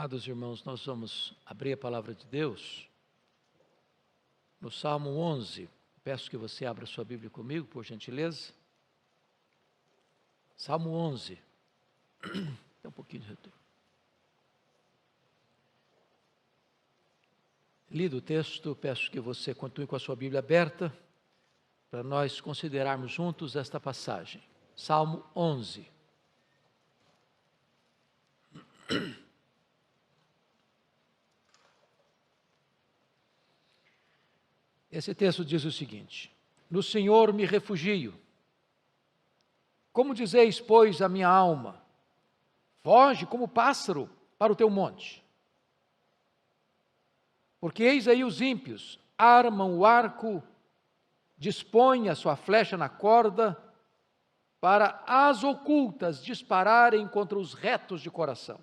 Amados irmãos, nós vamos abrir a palavra de Deus no Salmo 11. Peço que você abra sua Bíblia comigo, por gentileza. Salmo 11. Tem um pouquinho de retorno. Lido o texto, peço que você continue com a sua Bíblia aberta para nós considerarmos juntos esta passagem. Salmo 11. Esse texto diz o seguinte: no Senhor me refugio. Como dizeis, pois, a minha alma, foge como pássaro para o teu monte. Porque eis aí os ímpios, armam o arco, dispõem a sua flecha na corda, para as ocultas dispararem contra os retos de coração.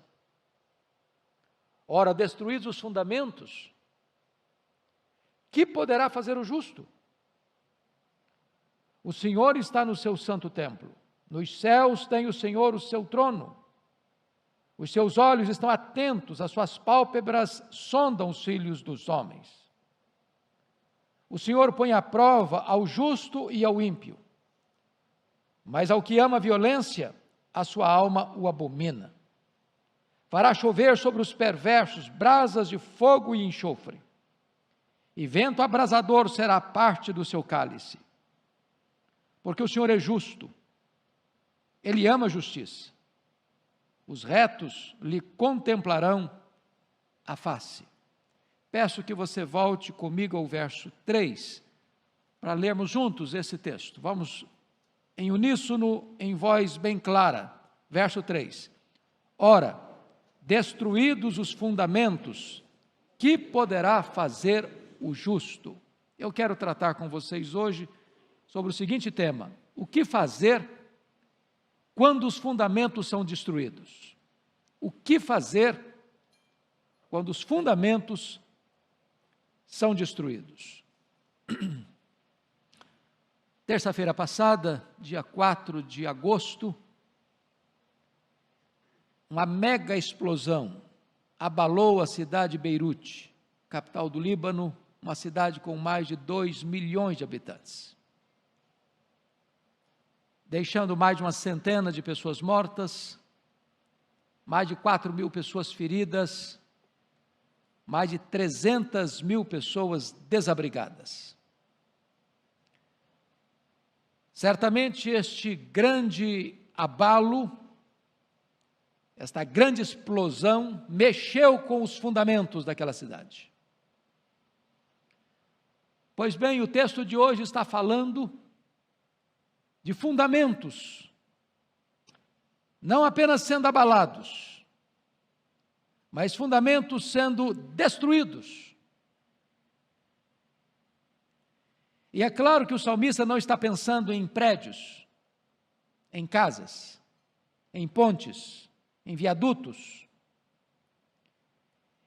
Ora, destruídos os fundamentos, que poderá fazer o justo? O Senhor está no seu santo templo. Nos céus tem o Senhor o seu trono. Os seus olhos estão atentos, as suas pálpebras sondam os filhos dos homens. O Senhor põe à prova ao justo e ao ímpio. Mas ao que ama a violência, a sua alma o abomina. Fará chover sobre os perversos brasas de fogo e enxofre. E vento abrasador será parte do seu cálice. Porque o Senhor é justo, Ele ama a justiça. Os retos lhe contemplarão a face. Peço que você volte comigo ao verso 3, para lermos juntos esse texto. Vamos em uníssono, em voz bem clara. Verso 3. Ora, destruídos os fundamentos, que poderá fazer o justo? Eu quero tratar com vocês hoje sobre o seguinte tema: o que fazer quando os fundamentos são destruídos? O que fazer quando os fundamentos são destruídos? Terça-feira passada, dia 4 de agosto, uma mega explosão abalou a cidade de Beirute, capital do Líbano, uma cidade com mais de 2 milhões de habitantes, deixando mais de uma centena de pessoas mortas, mais de 4 mil pessoas feridas, mais de 300 mil pessoas desabrigadas. Certamente este grande abalo, esta grande explosão, mexeu com os fundamentos daquela cidade. Pois bem, o texto de hoje está falando de fundamentos, não apenas sendo abalados, mas fundamentos sendo destruídos. E é claro que o salmista não está pensando em prédios, em casas, em pontes, em viadutos.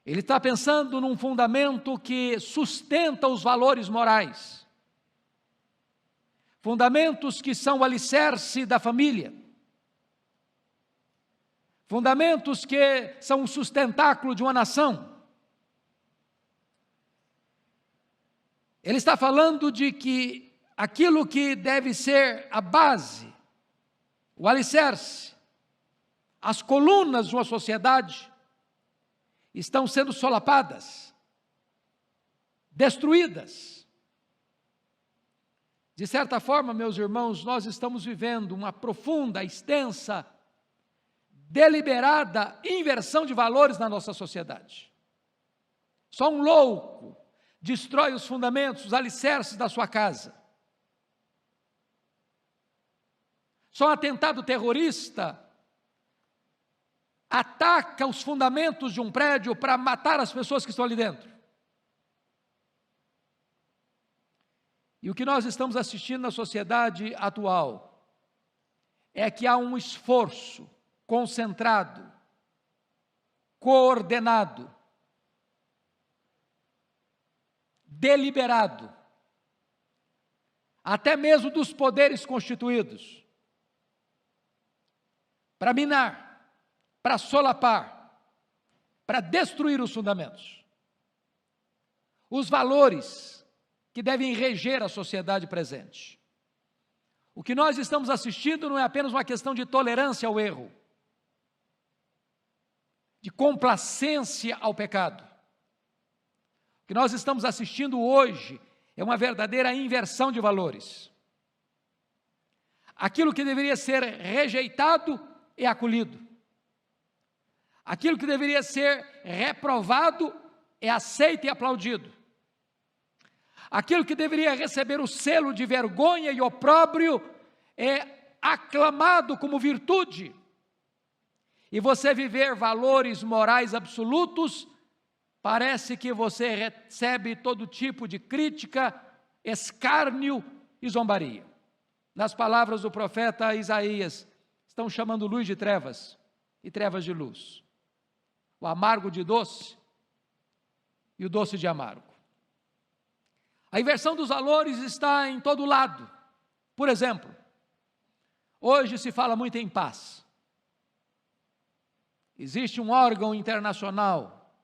Ele está pensando num fundamento que sustenta os valores morais, fundamentos que são o alicerce da família, fundamentos que são o sustentáculo de uma nação. Ele está falando de que aquilo que deve ser a base, o alicerce, as colunas de uma sociedade, estão sendo solapadas, destruídas. De certa forma, meus irmãos, nós estamos vivendo uma profunda, extensa, deliberada inversão de valores na nossa sociedade. Só um louco destrói os fundamentos, os alicerces da sua casa. Só um atentado terrorista ataca os fundamentos de um prédio para matar as pessoas que estão ali dentro. E o que nós estamos assistindo na sociedade atual é que há um esforço concentrado, coordenado, deliberado, até mesmo dos poderes constituídos, para minar, para solapar, para destruir os fundamentos, os valores que devem reger a sociedade presente. O que nós estamos assistindo não é apenas uma questão de tolerância ao erro, de complacência ao pecado. O que nós estamos assistindo hoje é uma verdadeira inversão de valores. Aquilo que deveria ser rejeitado é acolhido. Aquilo que deveria ser reprovado é aceito e aplaudido. Aquilo que deveria receber o selo de vergonha e opróbrio é aclamado como virtude. E você viver valores morais absolutos, parece que você recebe todo tipo de crítica, escárnio e zombaria. Nas palavras do profeta Isaías, estão chamando luz de trevas e trevas de luz, o amargo de doce e o doce de amargo. A inversão dos valores está em todo lado. Por exemplo, hoje se fala muito em paz. Existe um órgão internacional,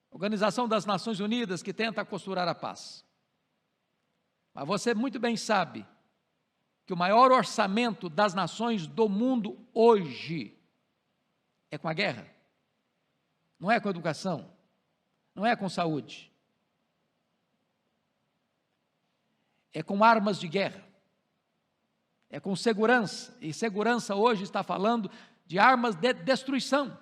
Organização das Nações Unidas, que tenta costurar a paz. Mas você muito bem sabe que o maior orçamento das nações do mundo hoje é com a guerra. Não é com a educação, não é com saúde. É com armas de guerra, é com segurança, e segurança hoje está falando de armas de destruição.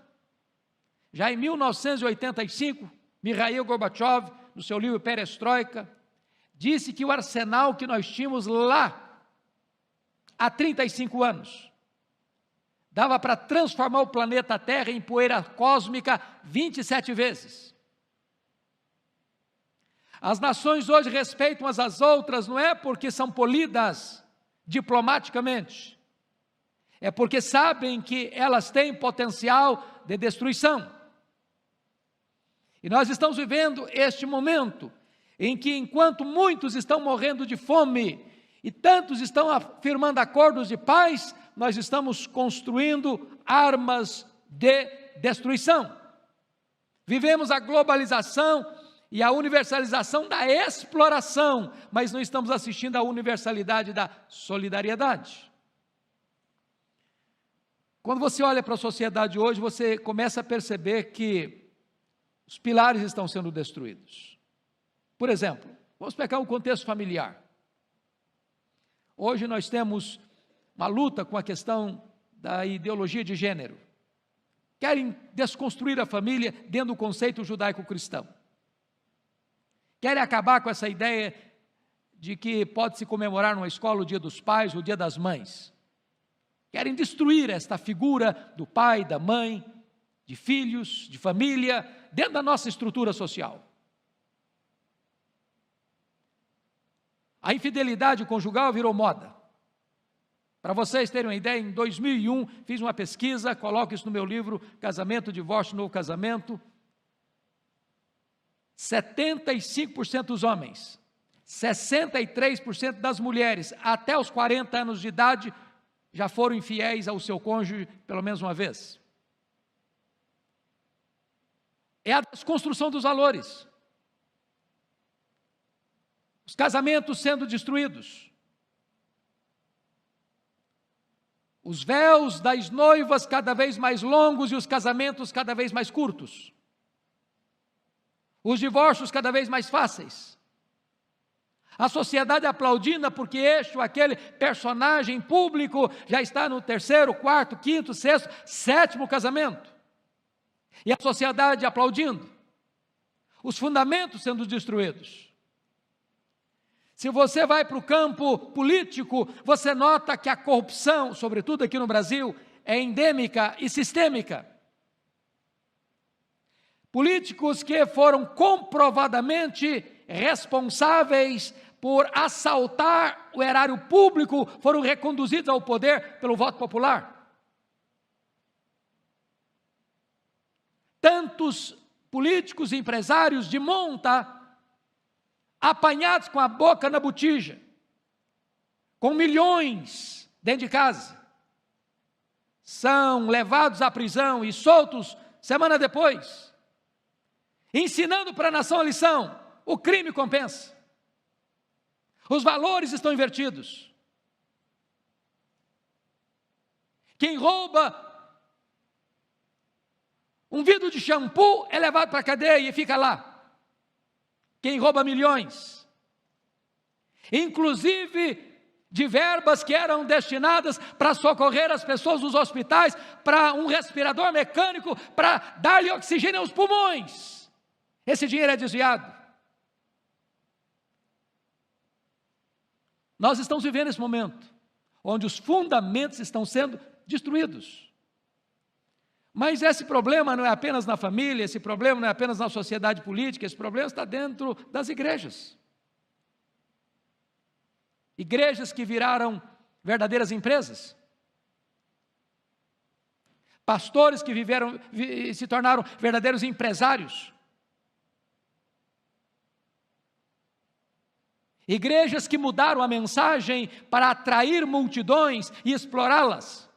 Já em 1985, Mikhail Gorbachev, no seu livro Perestroika, disse que o arsenal que nós tínhamos lá, há 35 anos, dava para transformar o planeta Terra em poeira cósmica 27 vezes. As nações hoje respeitam umas às outras, não é porque são polidas diplomaticamente, é porque sabem que elas têm potencial de destruição. E nós estamos vivendo este momento em que, enquanto muitos estão morrendo de fome e tantos estão afirmando acordos de paz, nós estamos construindo armas de destruição. Vivemos a globalização e a universalização da exploração, mas não estamos assistindo à universalidade da solidariedade. Quando você olha para a sociedade hoje, você começa a perceber que os pilares estão sendo destruídos. Por exemplo, vamos pegar o contexto familiar. Hoje nós temos uma luta com a questão da ideologia de gênero. Querem desconstruir a família dentro do conceito judaico-cristão. Querem acabar com essa ideia de que pode-se comemorar numa escola o Dia dos Pais, o Dia das Mães. Querem destruir esta figura do pai, da mãe, de filhos, de família, dentro da nossa estrutura social. A infidelidade conjugal virou moda. Para vocês terem uma ideia, em 2001, fiz uma pesquisa, coloco isso no meu livro, Casamento, Divórcio, Novo Casamento. 75% dos homens, 63% das mulheres, até os 40 anos de idade, já foram infiéis ao seu cônjuge pelo menos uma vez. É a desconstrução dos valores. Os casamentos sendo destruídos. Os véus das noivas cada vez mais longos e os casamentos cada vez mais curtos. Os divórcios cada vez mais fáceis. A sociedade aplaudindo porque este ou aquele personagem público já está no 3º, 4º, 5º, 6º, 7º casamento. E a sociedade aplaudindo. Os fundamentos sendo destruídos. Se você vai para o campo político, você nota que a corrupção, sobretudo aqui no Brasil, é endêmica e sistêmica. Políticos que foram comprovadamente responsáveis por assaltar o erário público foram reconduzidos ao poder pelo voto popular. Tantos políticos e empresários de monta, apanhados com a boca na botija, com milhões dentro de casa, são levados à prisão e soltos semana depois, ensinando para a nação a lição: o crime compensa, os valores estão invertidos. Quem rouba um vidro de shampoo é levado para a cadeia e fica lá. Quem rouba milhões, inclusive de verbas que eram destinadas para socorrer as pessoas nos hospitais, para um respirador mecânico, para dar-lhe oxigênio aos pulmões, esse dinheiro é desviado. Nós estamos vivendo esse momento, onde os fundamentos estão sendo destruídos. Mas esse problema não é apenas na família, esse problema não é apenas na sociedade política, esse problema está dentro das igrejas. Igrejas que viraram verdadeiras empresas. Pastores que se tornaram verdadeiros empresários. Igrejas que mudaram a mensagem para atrair multidões e explorá-las.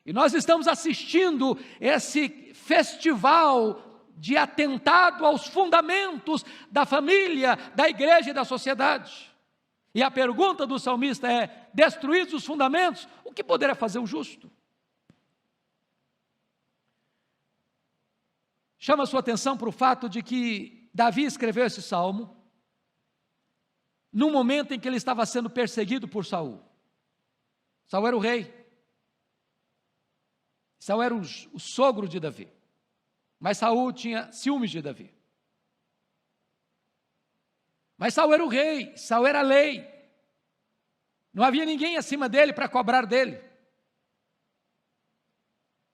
E nós estamos assistindo esse festival de atentado aos fundamentos da família, da igreja e da sociedade. E a pergunta do salmista é: destruídos os fundamentos, o que poderá fazer o justo? Chama a sua atenção para o fato de que Davi escreveu esse salmo num momento em que ele estava sendo perseguido por Saul. Saul era o rei. Saul era o sogro de Davi. Mas Saul tinha ciúmes de Davi. Mas Saul era o rei, Saul era a lei. Não havia ninguém acima dele para cobrar dele.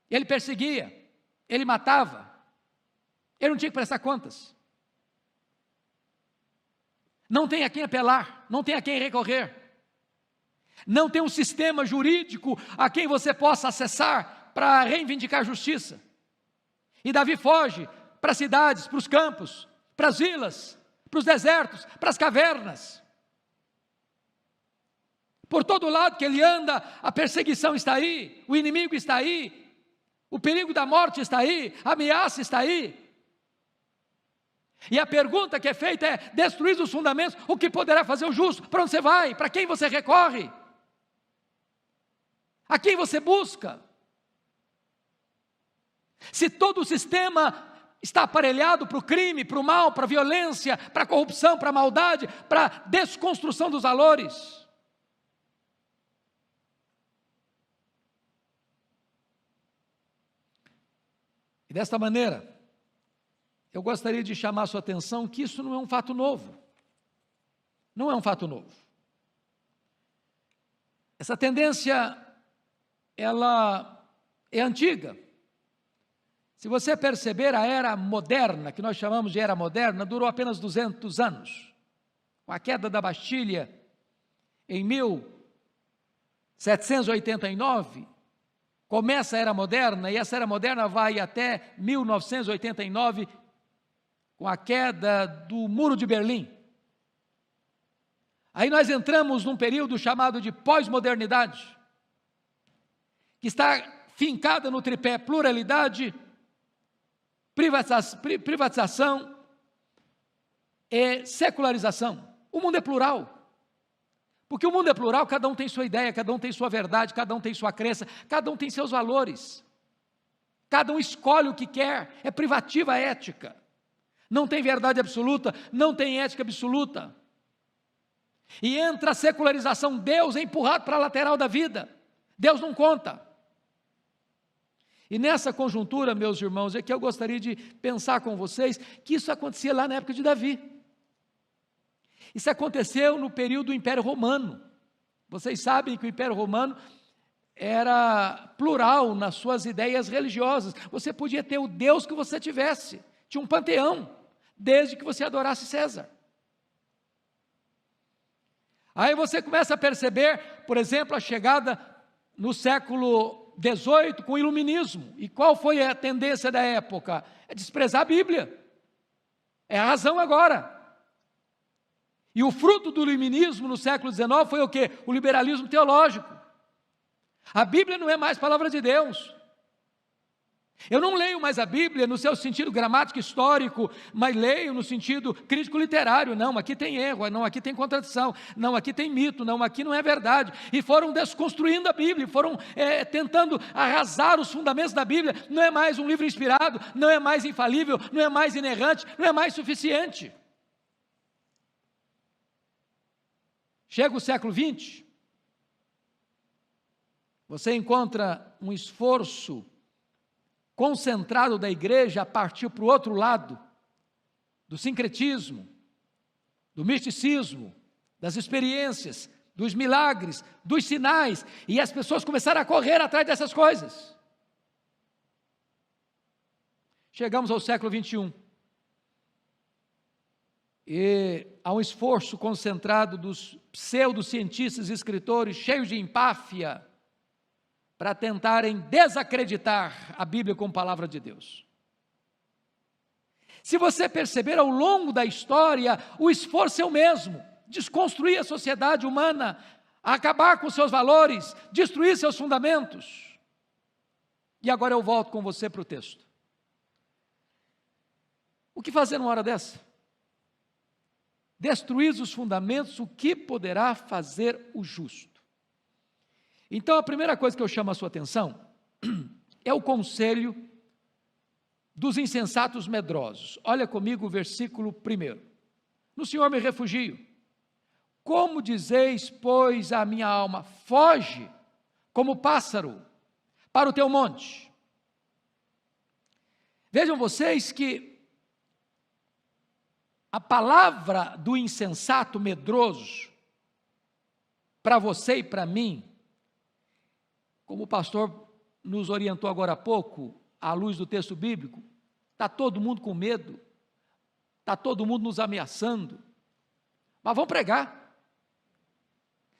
Ele perseguia, ele matava. Ele não tinha que prestar contas. Não tem a quem apelar, não tem a quem recorrer. Não tem um sistema jurídico a quem você possa acessar para reivindicar justiça. E Davi foge para as cidades, para os campos, para as vilas, para os desertos, para as cavernas. Por todo lado que ele anda, a perseguição está aí, o inimigo está aí, o perigo da morte está aí, a ameaça está aí. E a pergunta que é feita é: destruídos os fundamentos, o que poderá fazer o justo? Para onde você vai? Para quem você recorre? A quem você busca? Se todo o sistema está aparelhado para o crime, para o mal, para a violência, para a corrupção, para a maldade, para a desconstrução dos valores. E desta maneira, eu gostaria de chamar a sua atenção que isso não é um fato novo. Não é um fato novo. Essa tendência, ela é antiga. Se você perceber, a era moderna, que nós chamamos de era moderna, durou apenas 200 anos. Com a queda da Bastilha, em 1789, começa a era moderna, e essa era moderna vai até 1989, com a queda do Muro de Berlim. Aí nós entramos num período chamado de pós-modernidade, que está fincada no tripé pluralidade, privatização e secularização. O mundo é plural. Porque o mundo é plural, cada um tem sua ideia, cada um tem sua verdade, cada um tem sua crença, cada um tem seus valores. Cada um escolhe o que quer, é privativa a ética. Não tem verdade absoluta, não tem ética absoluta. E entra a secularização, Deus é empurrado para a lateral da vida. Deus não conta. E nessa conjuntura, meus irmãos, é que eu gostaria de pensar com vocês que isso acontecia lá na época de Davi. Isso aconteceu no período do Império Romano. Vocês sabem que o Império Romano era plural nas suas ideias religiosas. Você podia ter o Deus que você tivesse. Tinha um panteão, desde que você adorasse César. Aí você começa a perceber, por exemplo, a chegada no século 18 com o iluminismo. E qual foi a tendência da época? É desprezar a Bíblia. É a razão agora. E o fruto do iluminismo no século XIX foi o quê? O liberalismo teológico. A Bíblia não é mais palavra de Deus. Eu não leio mais a Bíblia no seu sentido gramático histórico, mas leio no sentido crítico literário. Não, aqui tem erro, não, aqui tem contradição, não, aqui tem mito, não, aqui não é verdade. E foram desconstruindo a Bíblia, foram tentando arrasar os fundamentos da Bíblia. Não é mais um livro inspirado, não é mais infalível, não é mais inerrante, não é mais suficiente. Chega o século XX, você encontra um esforço concentrado da igreja a partir para o outro lado, do sincretismo, do misticismo, das experiências, dos milagres, dos sinais, e as pessoas começaram a correr atrás dessas coisas. Chegamos ao século XXI, e há um esforço concentrado dos pseudocientistas e escritores cheios de empáfia, para tentarem desacreditar a Bíblia como palavra de Deus. Se você perceber ao longo da história, o esforço é o mesmo: desconstruir a sociedade humana, acabar com seus valores, destruir seus fundamentos. E agora eu volto com você para o texto. O que fazer numa hora dessa? Destruir os fundamentos, o que poderá fazer o justo? Então, a primeira coisa que eu chamo a sua atenção é o conselho dos insensatos medrosos. Olha comigo o versículo 1. No Senhor me refugio. Como dizeis, pois, à minha alma, foge como pássaro para o teu monte. Vejam vocês que a palavra do insensato medroso, para você e para mim, como o pastor nos orientou agora há pouco, à luz do texto bíblico, está todo mundo com medo, está todo mundo nos ameaçando, mas vamos pregar.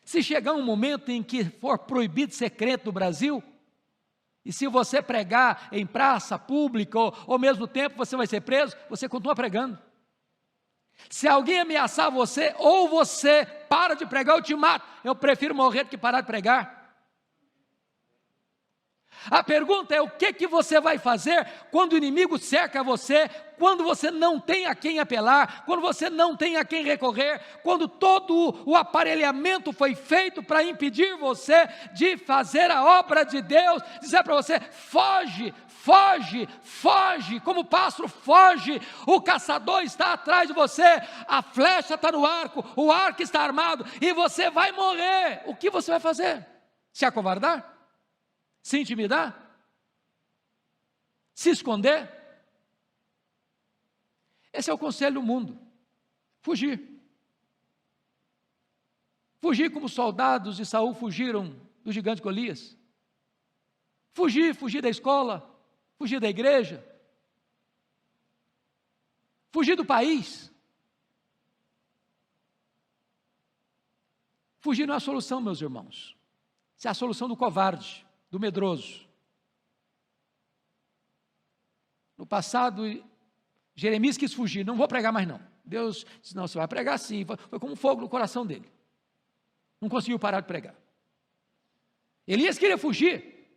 Se chegar um momento em que for proibido ser crente no Brasil, e se você pregar em praça pública, ou ao mesmo tempo você vai ser preso, você continua pregando. Se alguém ameaçar você, ou você para de pregar, eu te mato. Eu prefiro morrer do que parar de pregar. A pergunta é: o que você vai fazer quando o inimigo cerca você, quando você não tem a quem apelar, quando você não tem a quem recorrer, quando todo o aparelhamento foi feito para impedir você de fazer a obra de Deus, dizer para você: foge, foge, foge, como o pássaro foge, o caçador está atrás de você, a flecha está no arco, o arco está armado, e você vai morrer. O que você vai fazer? Se acovardar? Se intimidar? Se esconder? Esse é o conselho do mundo: fugir. Fugir como os soldados de Saul fugiram do gigante Golias. Fugir da escola, fugir da igreja, fugir do país. Fugir não é a solução, meus irmãos. Isso é a solução do covarde, do medroso. No passado, Jeremias quis fugir: não vou pregar mais não. Deus disse: não, você vai pregar sim. Foi como um fogo no coração dele. Não conseguiu parar de pregar. Elias queria fugir.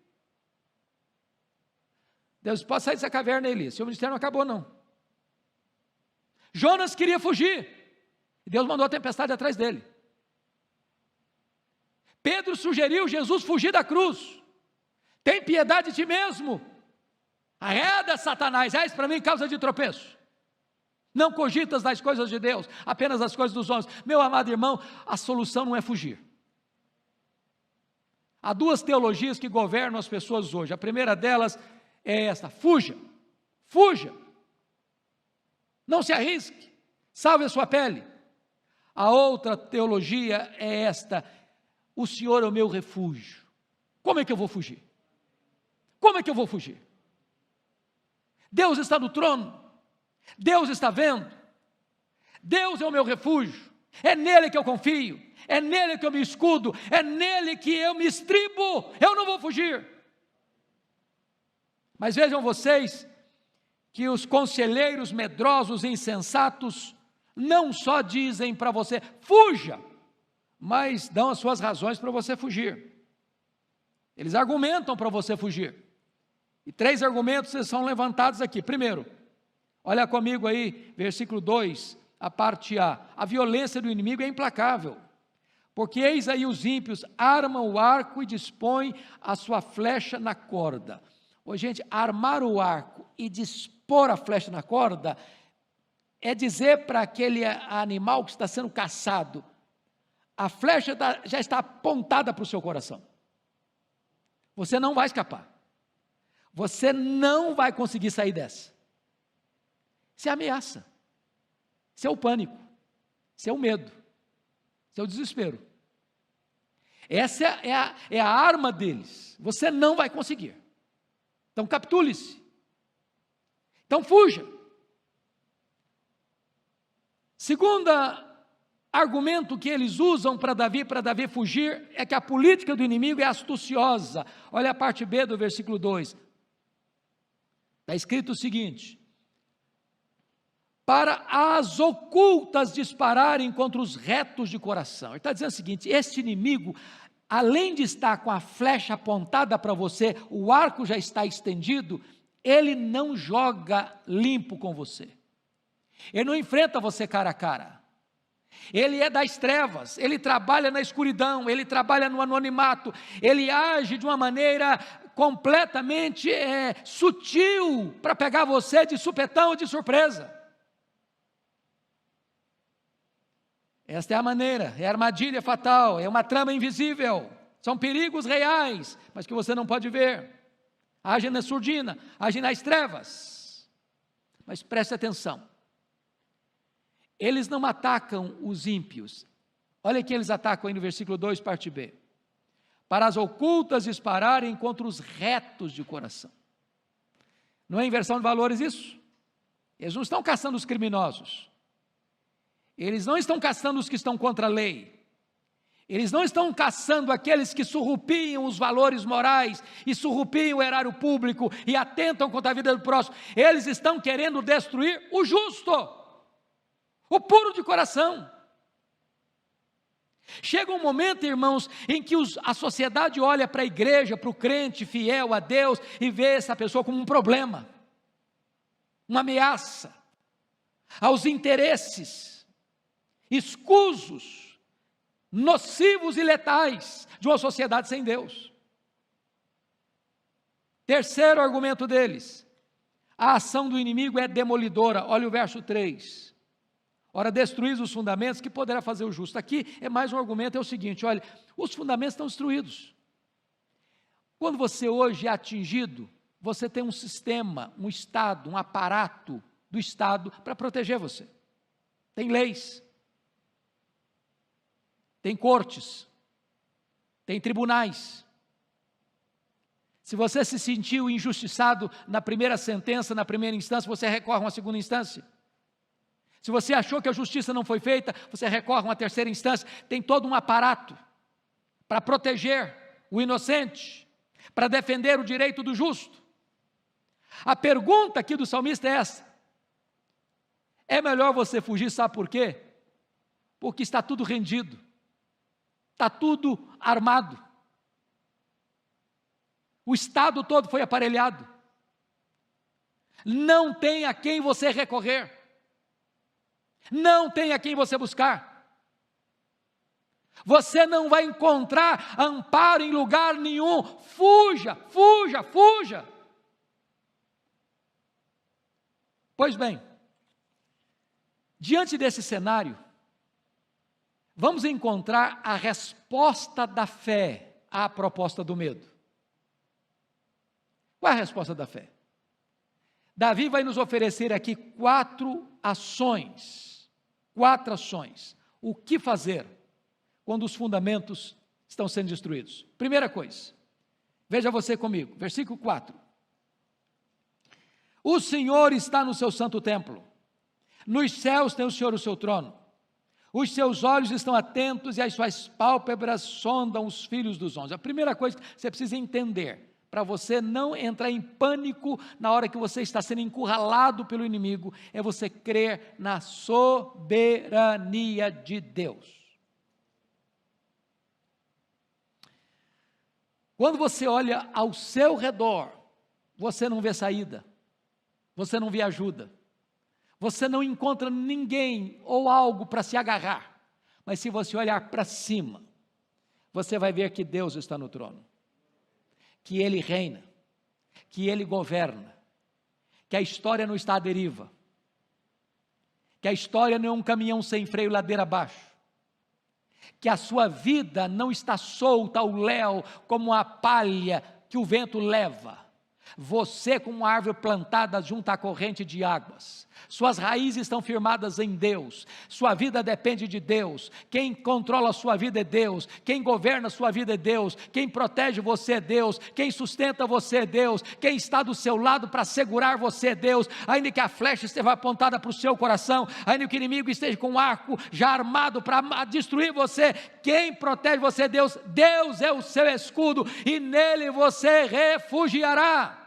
Deus: pode sair dessa caverna, Elias, seu ministério não acabou não. Jonas queria fugir, e Deus mandou a tempestade atrás dele. Pedro sugeriu Jesus fugir da cruz: tem piedade de ti mesmo, arreda Satanás, és para mim causa de tropeço. Não cogitas das coisas de Deus, apenas das coisas dos homens. Meu amado irmão, a solução não é fugir. Há duas teologias que governam as pessoas hoje. A primeira delas é esta: fuja, fuja, não se arrisque, salve a sua pele. A outra teologia é esta: o Senhor é o meu refúgio. Como é que eu vou fugir? Como é que eu vou fugir? Deus está no trono, Deus está vendo, Deus é o meu refúgio, é nele que eu confio, é nele que eu me escudo, é nele que eu me estribo, eu não vou fugir. Mas vejam vocês que os conselheiros medrosos e insensatos não só dizem para você fuja, mas dão as suas razões para você fugir. Eles argumentam para você fugir. E 3 argumentos são levantados aqui. Primeiro, olha comigo aí, versículo 2, a parte A. A violência do inimigo é implacável, porque eis aí os ímpios armam o arco e dispõem a sua flecha na corda. Ô, gente, armar o arco e dispor a flecha na corda é dizer para aquele animal que está sendo caçado, a flecha já está apontada para o seu coração. Você não vai escapar. Você não vai conseguir sair dessa. Isso é ameaça. Isso é o pânico. Isso é o medo. Isso é o desespero. Essa é a arma deles. Você não vai conseguir. Então capitule-se. Então fuja. Segunda argumento que eles usam para Davi fugir, é que a política do inimigo é astuciosa. Olha a parte B do versículo 2. Está escrito o seguinte: para as ocultas dispararem contra os retos de coração. Ele está dizendo o seguinte: este inimigo, além de estar com a flecha apontada para você, o arco já está estendido, ele não joga limpo com você. Ele não enfrenta você cara a cara. Ele é das trevas, ele trabalha na escuridão, ele trabalha no anonimato, ele age de uma maneira completamente sutil para pegar você de supetão ou de surpresa. Esta é a maneira, é a armadilha fatal, é uma trama invisível, são perigos reais, mas que você não pode ver. Age na surdina, age nas trevas. Mas preste atenção. Eles não atacam os ímpios. Olha que eles atacam aí no versículo 2, parte B. Para as ocultas dispararem contra os retos de coração. Não é inversão de valores isso? Eles não estão caçando os criminosos. Eles não estão caçando os que estão contra a lei. Eles não estão caçando aqueles que surrupiam os valores morais e surrupiam o erário público e atentam contra a vida do próximo. Eles estão querendo destruir o justo, o puro de coração. Chega um momento, irmãos, em que a sociedade olha para a igreja, para o crente fiel a Deus e vê essa pessoa como um problema, uma ameaça aos interesses escusos, nocivos e letais de uma sociedade sem Deus. Terceiro argumento deles: a ação do inimigo é demolidora. Olha o verso 3. Ora, destruís os fundamentos, que poderá fazer o justo? Aqui é mais um argumento, é o seguinte: olha, os fundamentos estão destruídos. Quando você hoje é atingido, você tem um sistema, um Estado, um aparato do Estado para proteger você. Tem leis, tem cortes, tem tribunais. Se você se sentiu injustiçado na primeira sentença, na primeira instância, você recorre a uma segunda instância. Se você achou que a justiça não foi feita, você recorre a uma terceira instância. Tem todo um aparato para proteger o inocente, para defender o direito do justo. A pergunta aqui do salmista é essa: é melhor você fugir, sabe por quê? Porque está tudo rendido, está tudo armado, o Estado todo foi aparelhado, não tem a quem você recorrer, não tem a quem você buscar, você não vai encontrar amparo em lugar nenhum. Fuja, fuja, fuja. Pois bem, diante desse cenário, vamos encontrar a resposta da fé à proposta do medo. Qual é a resposta da fé? Davi vai nos oferecer aqui 4 ações. 4 ações. O que fazer quando os fundamentos estão sendo destruídos? Primeira coisa, veja você comigo, versículo 4. O Senhor está no seu santo templo, nos céus tem o Senhor o seu trono, os seus olhos estão atentos e as suas pálpebras sondam os filhos dos homens. A primeira coisa que você precisa entender, para você não entrar em pânico na hora que você está sendo encurralado pelo inimigo, é você crer na soberania de Deus. Quando você olha ao seu redor, você não vê saída, você não vê ajuda, você não encontra ninguém ou algo para se agarrar, mas se você olhar para cima, você vai ver que Deus está no trono, que Ele reina, que Ele governa, que a história não está à deriva, que a história não é um caminhão sem freio ladeira abaixo, que a sua vida não está solta ao léu como a palha que o vento leva. Você, como uma árvore plantada junto à corrente de águas, suas raízes estão firmadas em Deus, sua vida depende de Deus, quem controla a sua vida é Deus, quem governa a sua vida é Deus, quem protege você é Deus, quem sustenta você é Deus, quem está do seu lado para segurar você é Deus, ainda que a flecha esteja apontada para o seu coração, ainda que o inimigo esteja com um arco já armado para destruir você, quem protege você é Deus, Deus é o seu escudo e nele você refugiará.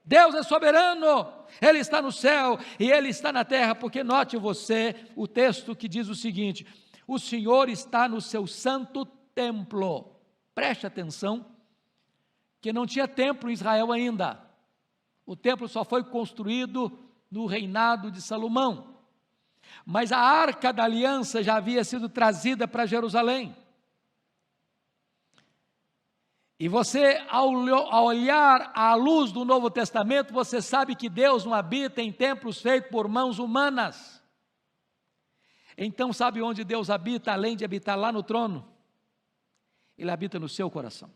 Deus é soberano, Ele está no céu e Ele está na terra, porque note você o texto que diz o seguinte: o Senhor está no seu santo templo. Preste atenção, que não tinha templo em Israel ainda, o templo só foi construído no reinado de Salomão, mas a arca da aliança já havia sido trazida para Jerusalém. E você, ao olhar à luz do Novo Testamento, você sabe que Deus não habita em templos feitos por mãos humanas. Então, sabe onde Deus habita, além de habitar lá no trono? Ele habita no seu coração.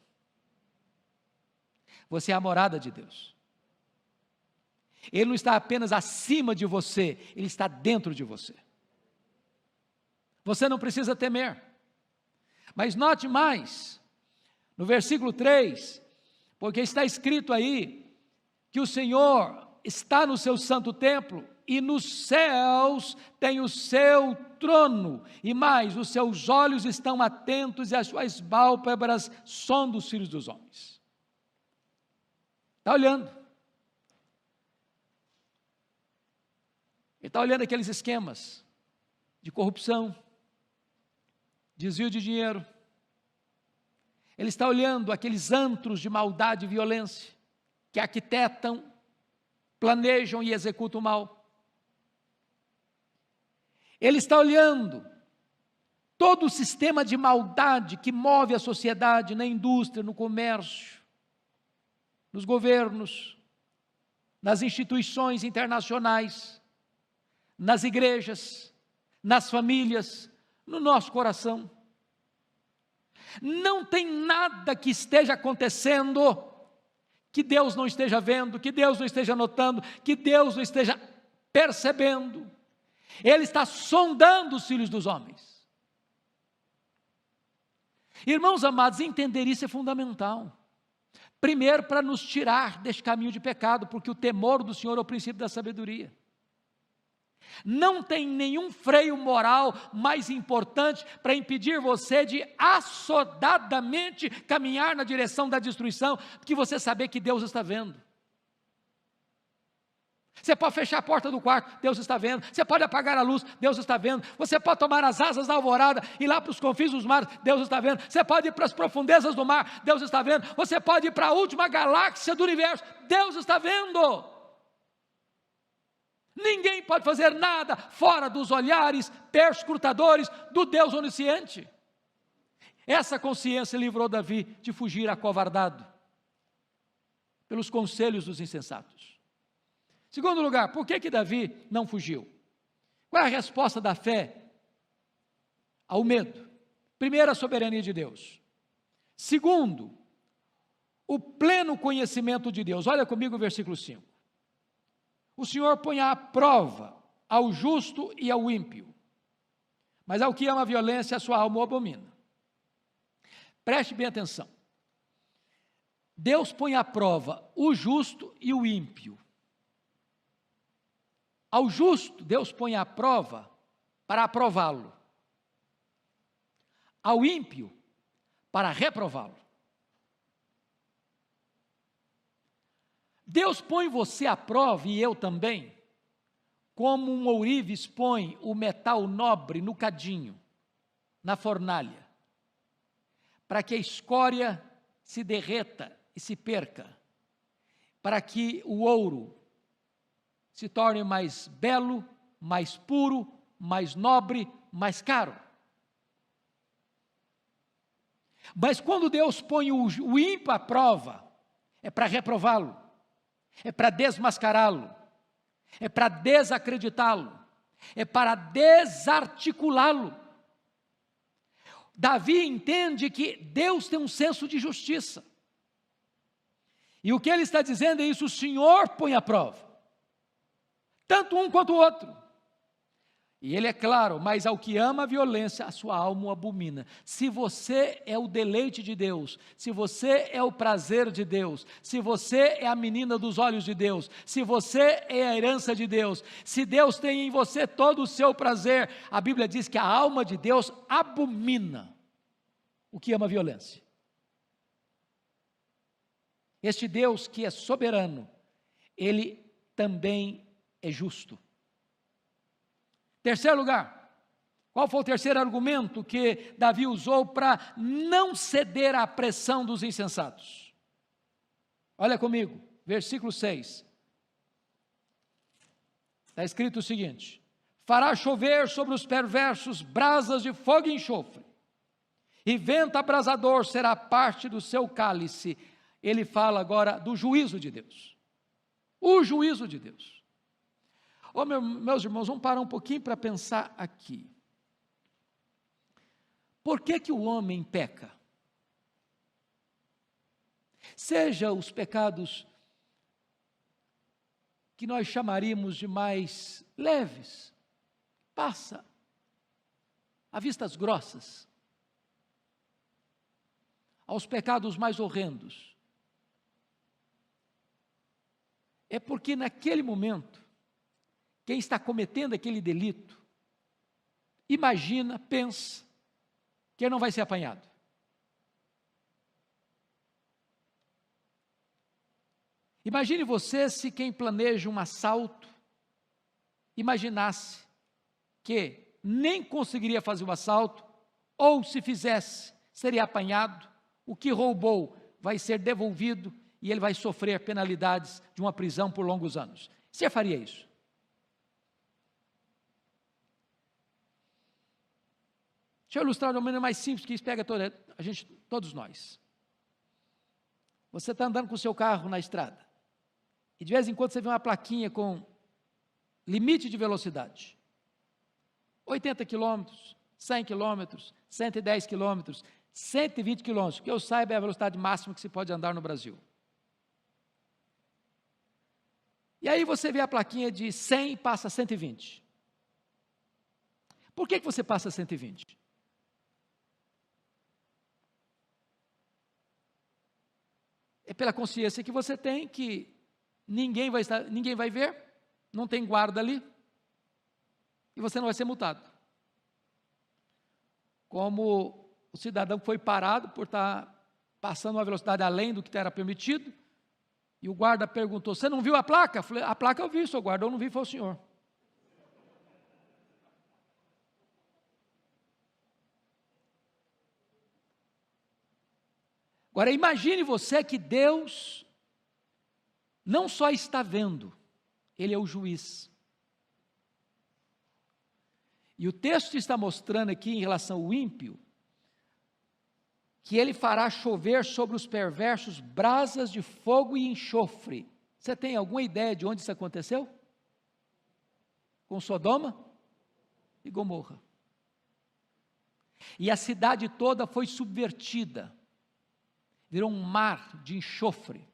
Você é a morada de Deus. Ele não está apenas acima de você, Ele está dentro de você. Você não precisa temer. Mas note mais, no versículo 3, porque está escrito aí, que o Senhor está no seu santo templo, e nos céus tem o seu trono, e mais, os seus olhos estão atentos, e as suas pálpebras sondam os filhos dos homens. Está olhando. Ele está olhando aqueles esquemas de corrupção, desvio de dinheiro. Ele está olhando aqueles antros de maldade e violência, que arquitetam, planejam e executam o mal. Ele está olhando todo o sistema de maldade que move a sociedade, na indústria, no comércio, nos governos, nas instituições internacionais, nas igrejas, nas famílias, no nosso coração. Não tem nada que esteja acontecendo que Deus não esteja vendo, que Deus não esteja notando, que Deus não esteja percebendo. Ele está sondando os filhos dos homens. Irmãos amados, entender isso é fundamental. Primeiro, para nos tirar deste caminho de pecado, porque o temor do Senhor é o princípio da sabedoria. Não tem nenhum freio moral mais importante para impedir você de assodadamente caminhar na direção da destruição, do que você saber que Deus está vendo. Você pode fechar a porta do quarto, Deus está vendo. Você pode apagar a luz, Deus está vendo. Você pode tomar as asas da alvorada e ir lá para os confins dos mares, Deus está vendo. Você pode ir para as profundezas do mar, Deus está vendo. Você pode ir para a última galáxia do universo, Deus está vendo. Ninguém pode fazer nada fora dos olhares perscrutadores do Deus onisciente. Essa consciência livrou Davi de fugir acovardado pelos conselhos dos insensatos. Segundo lugar, por que Davi não fugiu? Qual é a resposta da fé ao medo? Primeiro, a soberania de Deus. Segundo, o pleno conhecimento de Deus. Olha comigo o versículo 5. O Senhor põe à prova ao justo e ao ímpio, mas ao que ama a violência, a sua alma o abomina. Preste bem atenção. Deus põe à prova o justo e o ímpio. Ao justo, Deus põe à prova para aprová-lo. Ao ímpio, para reprová-lo. Deus põe você à prova, e eu também, como um ourives põe o metal nobre no cadinho, na fornalha, para que a escória se derreta e se perca, para que o ouro se torne mais belo, mais puro, mais nobre, mais caro. Mas quando Deus põe o ímpio à prova, é para reprová-lo, é para desmascará-lo, é para desacreditá-lo, é para desarticulá-lo. Davi entende que Deus tem um senso de justiça. E o que ele está dizendo é isso: o Senhor põe à prova, tanto um quanto o outro. E ele é claro: mas ao que ama a violência, a sua alma o abomina. Se você é o deleite de Deus, se você é o prazer de Deus, se você é a menina dos olhos de Deus, se você é a herança de Deus, se Deus tem em você todo o seu prazer, a Bíblia diz que a alma de Deus abomina o que ama a violência. Este Deus que é soberano, Ele também é justo. Terceiro lugar, qual foi o terceiro argumento que Davi usou para não ceder à pressão dos insensatos? Olha comigo, versículo 6. Está escrito o seguinte: fará chover sobre os perversos brasas de fogo e enxofre, e vento abrasador será parte do seu cálice. Ele fala agora do juízo de Deus. O juízo de Deus. Meus irmãos, vamos parar um pouquinho para pensar aqui. Por que o homem peca? Seja os pecados que nós chamaríamos de mais leves, passa a vistas grossas, aos pecados mais horrendos. É porque naquele momento, quem está cometendo aquele delito, imagina, pensa, que ele não vai ser apanhado. Imagine você se quem planeja um assalto, imaginasse que nem conseguiria fazer o assalto, ou se fizesse, seria apanhado, o que roubou vai ser devolvido, e ele vai sofrer penalidades de uma prisão por longos anos. Você faria isso? Deixa eu ilustrar de uma maneira mais simples, que isso pega todos nós. Você está andando com o seu carro na estrada, e de vez em quando você vê uma plaquinha com limite de velocidade, 80 quilômetros, 100 quilômetros, 110 quilômetros, 120 quilômetros, que eu saiba é a velocidade máxima que se pode andar no Brasil. E aí você vê a plaquinha de 100 e passa a 120. Por que você passa a 120? É pela consciência que você tem que ninguém vai ver, não tem guarda ali, e você não vai ser multado. Como o cidadão foi parado por estar passando uma velocidade além do que era permitido, e o guarda perguntou: você não viu a placa? Eu falei: a placa eu vi, senhor guarda, eu não vi, foi o senhor. Agora imagine você que Deus não só está vendo, Ele é o juiz. E o texto está mostrando aqui em relação ao ímpio, que ele fará chover sobre os perversos brasas de fogo e enxofre. Você tem alguma ideia de onde isso aconteceu? Com Sodoma e Gomorra. E a cidade toda foi subvertida, virou um mar de enxofre.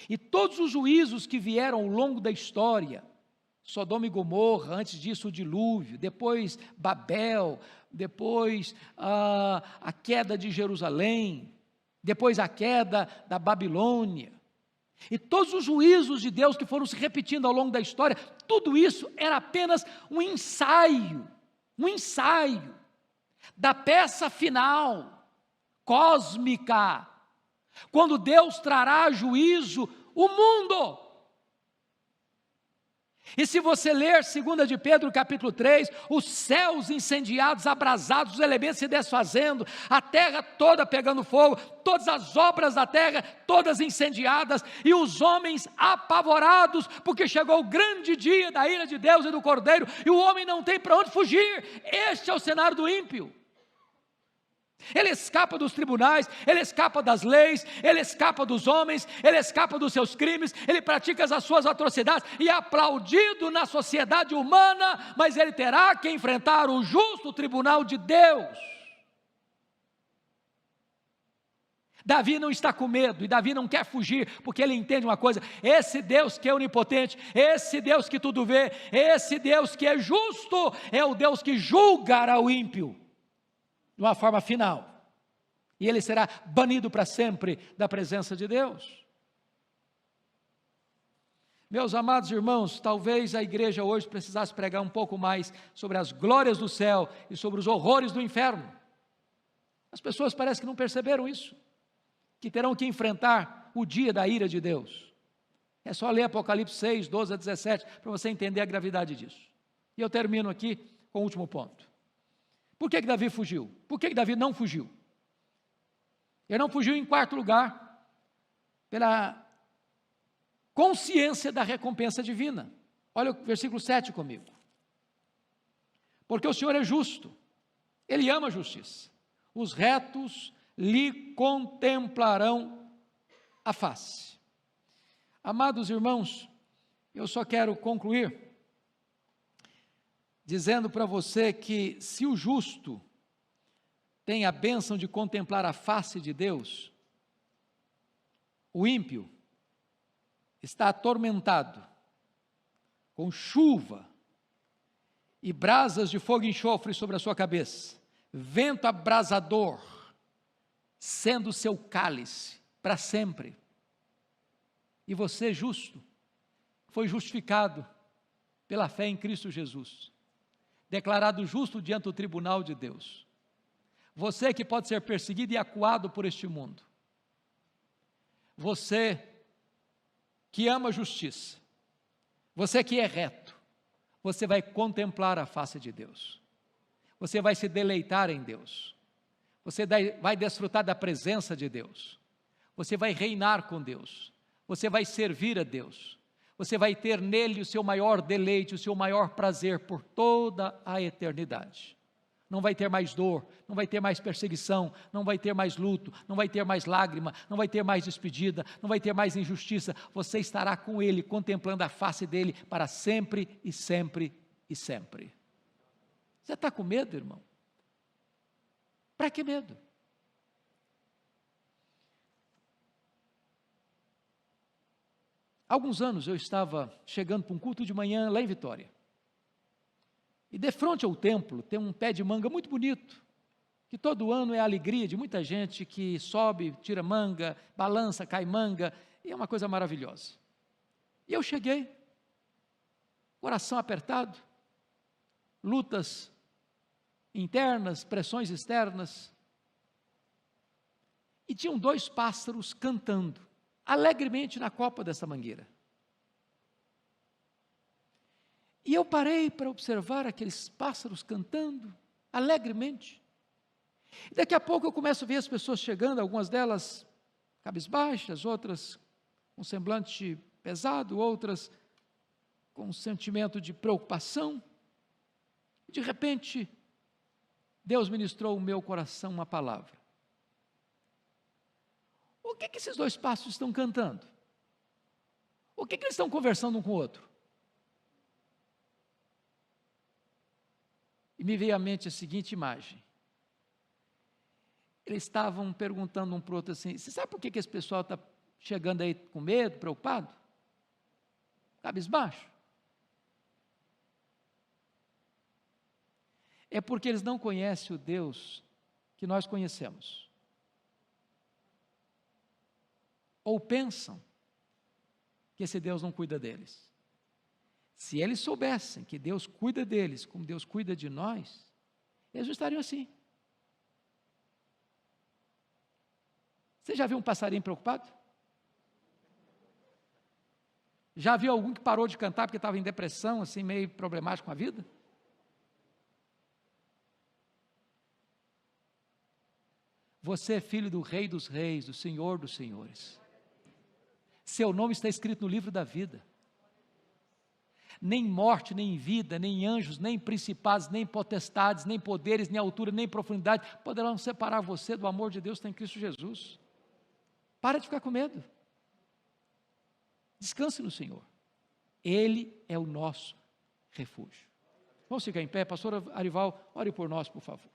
E todos os juízos que vieram ao longo da história, Sodoma e Gomorra, antes disso o dilúvio, depois Babel, depois a queda de Jerusalém, depois a queda da Babilônia, e todos os juízos de Deus que foram se repetindo ao longo da história, tudo isso era apenas um ensaio da peça final, cósmica, quando Deus trará a juízo o mundo. E se você ler 2 de Pedro capítulo 3, os céus incendiados, abrasados, os elementos se desfazendo, a terra toda pegando fogo, todas as obras da terra, todas incendiadas, e os homens apavorados, porque chegou o grande dia da ira de Deus e do Cordeiro, e o homem não tem para onde fugir. Este é o cenário do ímpio. Ele escapa dos tribunais, ele escapa das leis, ele escapa dos homens, ele escapa dos seus crimes, ele pratica as suas atrocidades e é aplaudido na sociedade humana, mas ele terá que enfrentar o justo tribunal de Deus. Davi não está com medo, e Davi não quer fugir, porque ele entende uma coisa: esse Deus que é onipotente, esse Deus que tudo vê, esse Deus que é justo, é o Deus que julgará o ímpio de uma forma final, e ele será banido para sempre da presença de Deus. Meus amados irmãos, talvez a igreja hoje precisasse pregar um pouco mais sobre as glórias do céu e sobre os horrores do inferno. As pessoas parecem que não perceberam isso, que terão que enfrentar o dia da ira de Deus. É só ler Apocalipse 6, 12 a 17, para você entender a gravidade disso. E eu termino aqui com o último ponto. Por que Davi fugiu? Por que Davi não fugiu? Ele não fugiu, em quarto lugar, pela consciência da recompensa divina. Olha o versículo 7 comigo. Porque o Senhor é justo, Ele ama a justiça, os retos lhe contemplarão a face. Amados irmãos, eu só quero concluir dizendo para você que se o justo tem a bênção de contemplar a face de Deus, o ímpio está atormentado com chuva e brasas de fogo e enxofre sobre a sua cabeça, vento abrasador sendo seu cálice para sempre. E você, justo, foi justificado pela fé em Cristo Jesus, declarado justo diante do tribunal de Deus. Você que pode ser perseguido e acuado por este mundo, você que ama a justiça, você que é reto, você vai contemplar a face de Deus, você vai se deleitar em Deus, você vai desfrutar da presença de Deus, você vai reinar com Deus, você vai servir a Deus, você vai ter nele o seu maior deleite, o seu maior prazer por toda a eternidade. Não vai ter mais dor, não vai ter mais perseguição, não vai ter mais luto, não vai ter mais lágrima, não vai ter mais despedida, não vai ter mais injustiça. Você estará com ele, contemplando a face dele para sempre e sempre e sempre. Você está com medo, irmão? Para que medo? Há alguns anos eu estava chegando para um culto de manhã lá em Vitória. E de frente ao templo tem um pé de manga muito bonito, que todo ano é a alegria de muita gente que sobe, tira manga, balança, cai manga, e é uma coisa maravilhosa. E eu cheguei, coração apertado, lutas internas, pressões externas, e tinham 2 pássaros cantando alegremente na copa dessa mangueira. E eu parei para observar aqueles pássaros cantando alegremente. E daqui a pouco eu começo a ver as pessoas chegando, algumas delas cabisbaixas, outras com semblante pesado, outras com um sentimento de preocupação. De repente, Deus ministrou ao meu coração uma palavra. O que esses 2 pássaros estão cantando? O que eles estão conversando um com o outro? E me veio à mente a seguinte imagem. Eles estavam perguntando um para o outro assim: você sabe por que esse pessoal está chegando aí com medo, preocupado? Cabisbaixo? É porque eles não conhecem o Deus que nós conhecemos. Ou pensam que esse Deus não cuida deles. Se eles soubessem que Deus cuida deles, como Deus cuida de nós, eles não estariam assim. Você já viu um passarinho preocupado? Já viu algum que parou de cantar porque estava em depressão, assim, meio problemático com a vida? Você é filho do Rei dos Reis, do Senhor dos Senhores. Seu nome está escrito no livro da vida. Nem morte, nem vida, nem anjos, nem principados, nem potestades, nem poderes, nem altura, nem profundidade poderão separar você do amor de Deus que está em Cristo Jesus. Para de ficar com medo. Descanse no Senhor. Ele é o nosso refúgio. Vamos ficar em pé, pastor Arival, ore por nós, por favor.